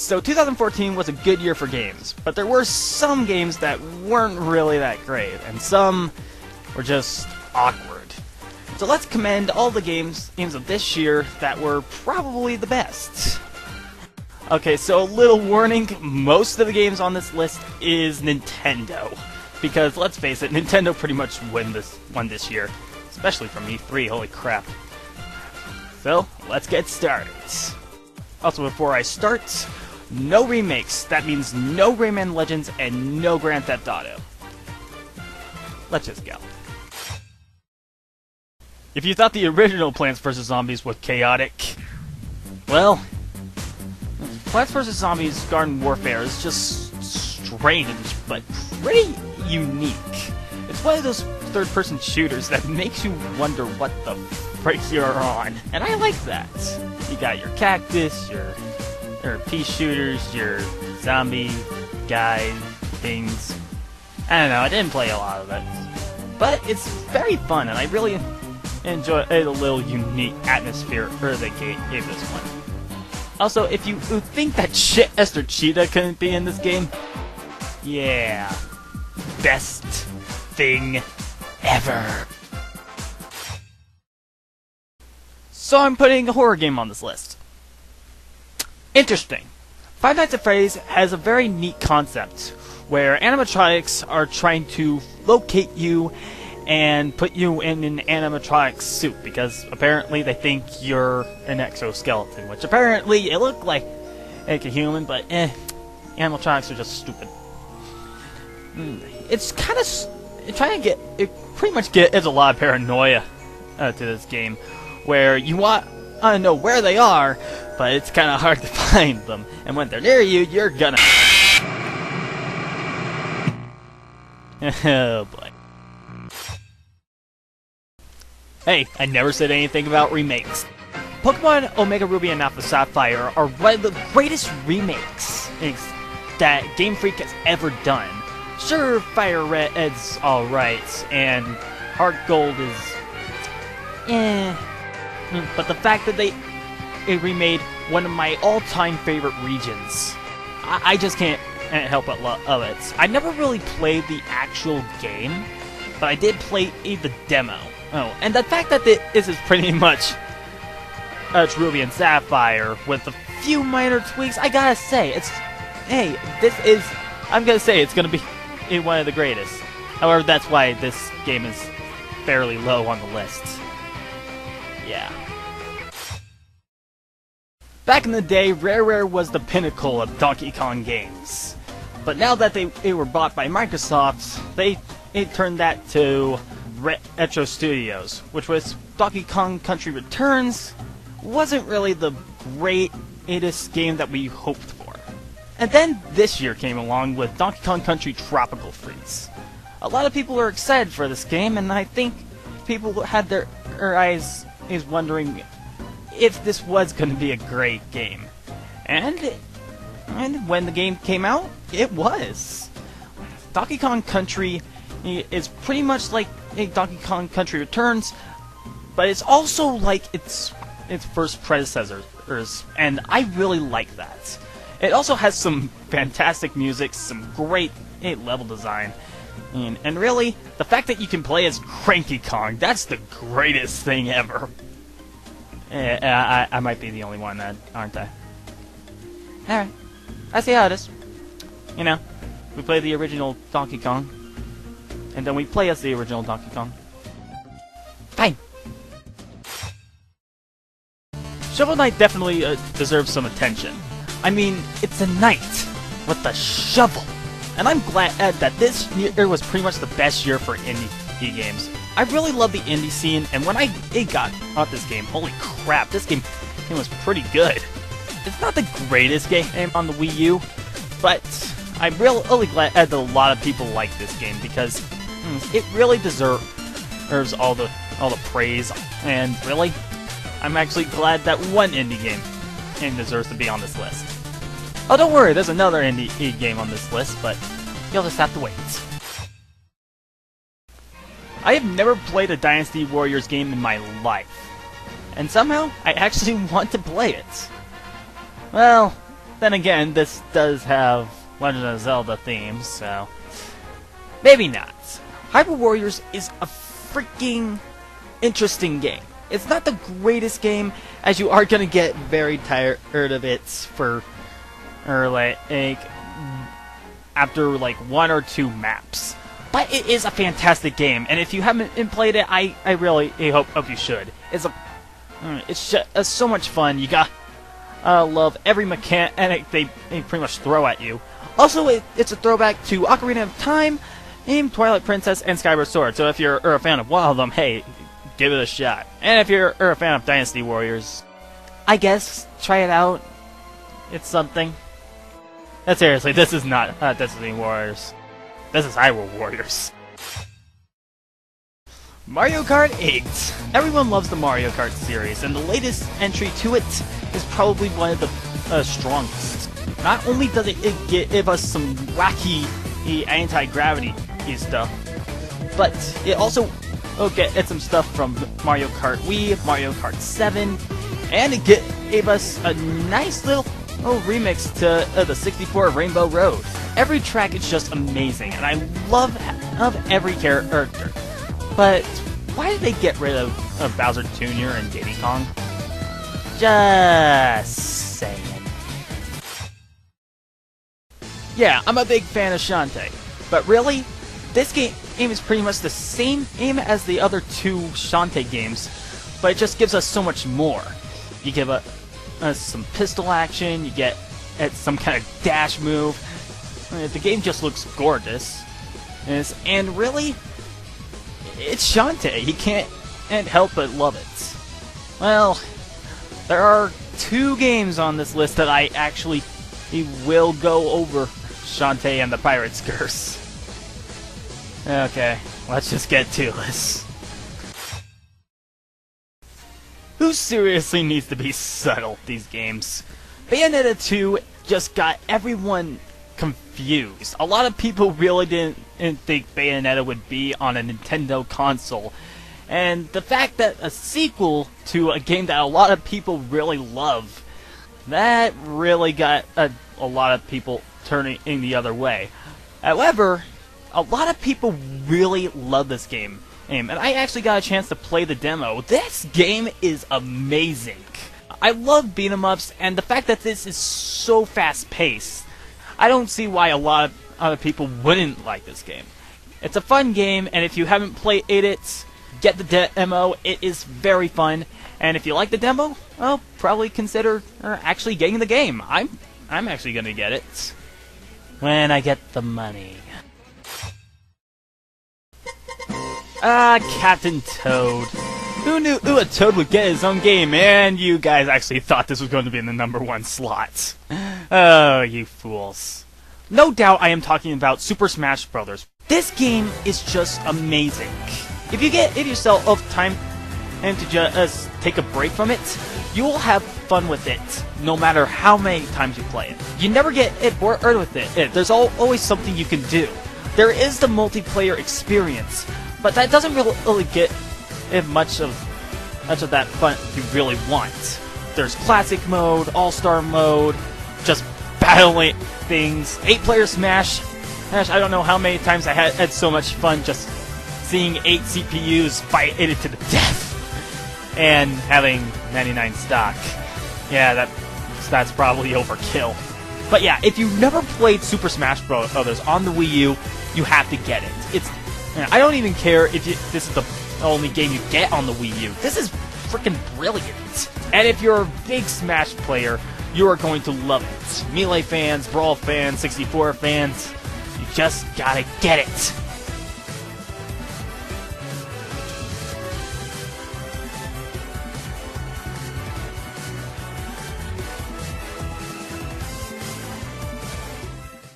So 2014 was a good year for games, but there were some games that weren't really that great, and some were just awkward. So let's commend all the games of this year that were probably the best. Okay, so a little warning, most of the games on this list is Nintendo. Because, let's face it, Nintendo pretty much won this year. Especially from E3, holy crap. So, let's get started. Also, before I start, no remakes. That means no Rayman Legends and no Grand Theft Auto. Let's just go. If you thought the original Plants vs. Zombies was chaotic, well, Plants vs. Zombies Garden Warfare is just strange, but pretty unique. It's one of those third-person shooters that makes you wonder what the frick you're on, and I like that. You got your cactus, your pea shooters, your zombie guy things. I don't know, I didn't play a lot of it, but it's very fun, and I really enjoy a little unique atmosphere they gave this one. Also, if you think that shit Esther Cheetah couldn't be in this game, yeah, best thing ever. So I'm putting a horror game on this list. Interesting. Five Nights at Freddy's has a very neat concept where animatronics are trying to locate you and put you in an animatronic suit because apparently they think you're an exoskeleton, which apparently it looked like a human, but animatronics are just stupid. It's kind of it pretty much adds a lot of paranoia to this game, where you want to know where they are, but it's kind of hard to find them, and when they're near you, you're gonna. Oh boy. Hey, I never said anything about remakes. Pokemon Omega Ruby and Alpha Sapphire are one of the greatest remakes that Game Freak has ever done. Sure, Fire Red's alright, and Heart Gold is but the fact that they remade one of my all-time favorite regions, I just can't help but love it. I never really played the actual game, but I did play the demo. Oh, and the fact that this is pretty much Ruby and Sapphire with a few minor tweaks, I gotta say, I'm gonna say it's gonna be one of the greatest. However, that's why this game is fairly low on the list. Yeah. Back in the day, Rare was the pinnacle of Donkey Kong games. But now that they were bought by Microsoft, they turned that to Retro Studios, which was Donkey Kong Country Returns. Wasn't really the greatest game that we hoped for. And then this year came along with Donkey Kong Country Tropical Freeze. A lot of people are excited for this game, and I think people had their eyes wondering if this was going to be a great game. And when the game came out, it was. Donkey Kong Country is pretty much like Donkey Kong Country Returns, but it's also like its first predecessors, and I really like that. It also has some fantastic music, some great level design, and really, the fact that you can play as Cranky Kong, that's the greatest thing ever. I might be the only one that, aren't I? Alright, I see how it is. You know, we play the original Donkey Kong, and then we play as the original Donkey Kong. Fine. Shovel Knight definitely deserves some attention. I mean, it's a knight with a shovel. And I'm glad that this year was pretty much the best year for indie games. I really love the indie scene, and when I got this game, holy crap, this game was pretty good. It's not the greatest game on the Wii U, but I'm really glad that a lot of people like this game because it really deserves all the praise. And really, I'm actually glad that one indie game deserves to be on this list. Oh, don't worry, there's another indie game on this list, but you'll just have to wait. I have never played a Dynasty Warriors game in my life, and somehow I actually want to play it. Well, then again, this does have Legend of Zelda themes, so maybe not. Hyrule Warriors is a freaking interesting game. It's not the greatest game, as you are gonna get very tired of it after like 1 or 2 maps. But it is a fantastic game, and if you haven't played it, I really hope you should. It's just so much fun. You got love every mechanic they pretty much throw at you. Also, it's a throwback to Ocarina of Time, Twilight Princess, and Skyward Sword. So if you're a fan of one of them, hey, give it a shot. And if you're a fan of Dynasty Warriors, I guess try it out. It's something. But seriously, this is not Dynasty Warriors. This is Hyrule Warriors. Mario Kart 8. Everyone loves the Mario Kart series, and the latest entry to it is probably one of the strongest. Not only does it give us some wacky anti-gravity stuff, but it also get some stuff from Mario Kart Wii, Mario Kart 7, and it gave us a nice little remix to the 64 Rainbow Road. Every track is just amazing, and I love every character. But why did they get rid of Bowser Jr. and Diddy Kong? Just saying. Yeah, I'm a big fan of Shantae, but really, this game is pretty much the same game as the other 2 Shantae games, but it just gives us so much more. You give us some pistol action, you get some kind of dash move. The game just looks gorgeous, and really, it's Shantae. You can't help but love it. Well, there are 2 games on this list that I actually will go over Shantae and the Pirate's Curse. Okay, let's just get to this. Who seriously needs to be subtle these games? Bayonetta 2 just got everyone confused. A lot of people really didn't think Bayonetta would be on a Nintendo console, and the fact that a sequel to a game that a lot of people really love, that really got a lot of people turning the other way. However, a lot of people really love this game, and I actually got a chance to play the demo. This game is amazing. I love beat 'em ups, and the fact that this is so fast-paced, I don't see why a lot of other people wouldn't like this game. It's a fun game, and if you haven't played it, get the demo. It is very fun, and if you like the demo, well, probably consider actually getting the game. I'm actually gonna get it when I get the money. Captain Toad. Who knew a Toad would get his own game, and you guys actually thought this was going to be in the #1 slot. Oh, you fools. No doubt I am talking about Super Smash Bros. This game is just amazing. If you get yourself time and to just take a break from it, you will have fun with it, no matter how many times you play it. You never get bored with it. There's always something you can do. There is the multiplayer experience, but that doesn't really get much of that fun you really want. There's classic mode, all-star mode, just battling things, 8-player Smash. Gosh, I don't know how many times I had so much fun just seeing 8 CPUs fight it to the death, and having 99 stock. Yeah, that's probably overkill. But yeah, if you've never played Super Smash Bros. On the Wii U, you have to get it. I don't even care if this is the only game you get on the Wii U. This is freaking brilliant. And if you're a big Smash player, you are going to love it. Melee fans, Brawl fans, 64 fans, you just gotta get it.